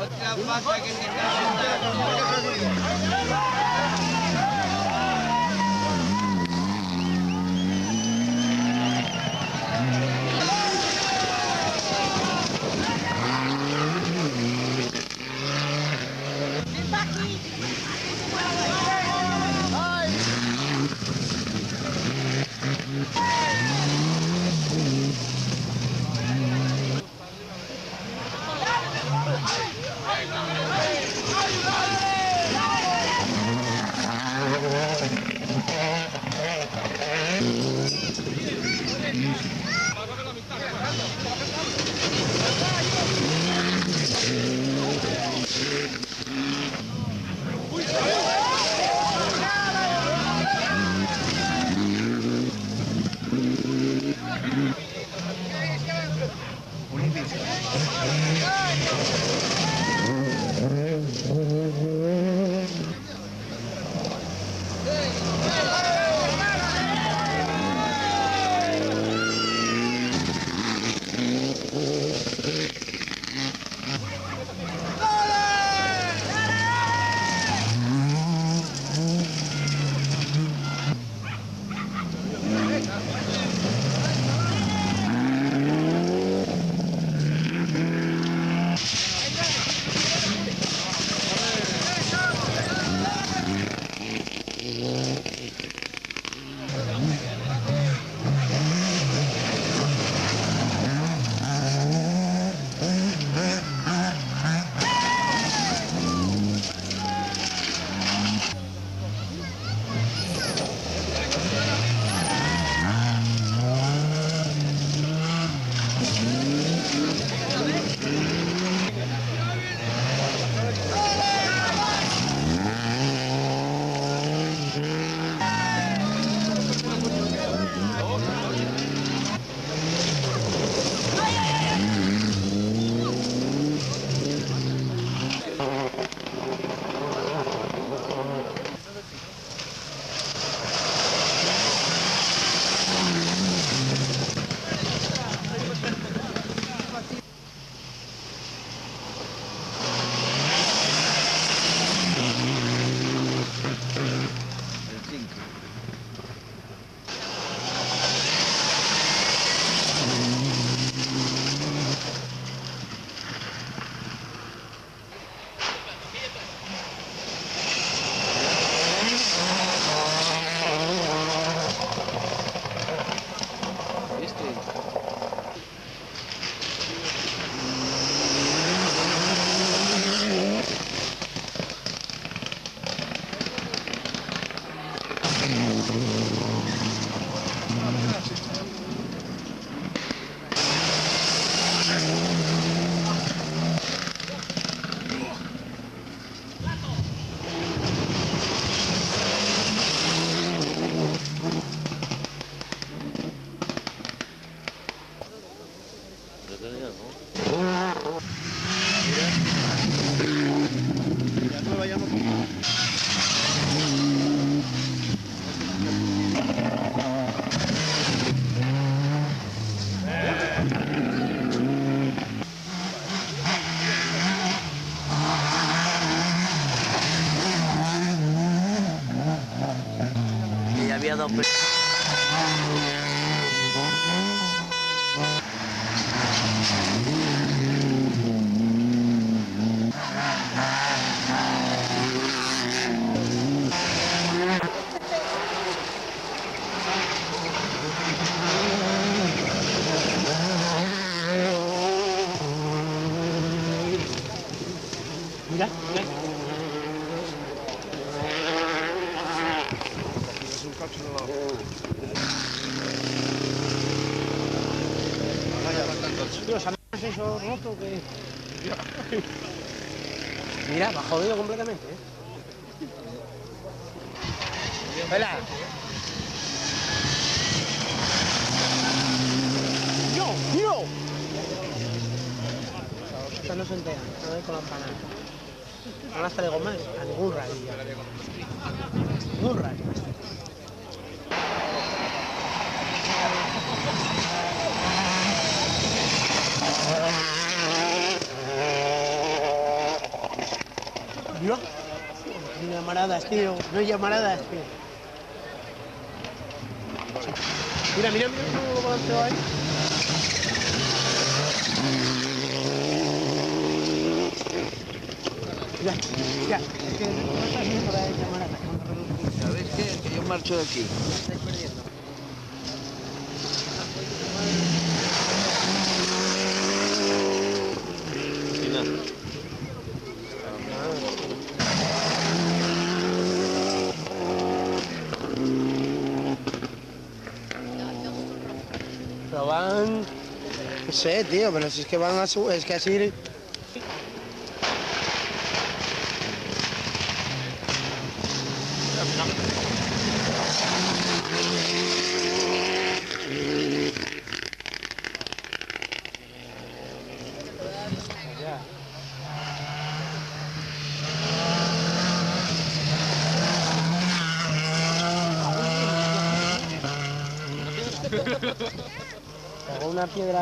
Otra pata que te había dos. Mira, mira. Es un cacho de la... Tío, ¿se han hecho roto que...? Mira, va jodido completamente, ¿eh? ¡Vela! ¡Yo! Estas no se enteran, no ven con la empanada. No las traigo más a ningún radio. Ningún radio. Dios. No llamaradas, tío. No llamaradas, tío. Mira, mira, mira cómo lo balanceo ahí. Ya, ya. Es que no estás viendo la llamarada. ¿Sabes qué? Que yo marcho de aquí. Estáis perdiendo. Pero van... No sé, tío, pero si es que van a su... Es que así... Una piedra...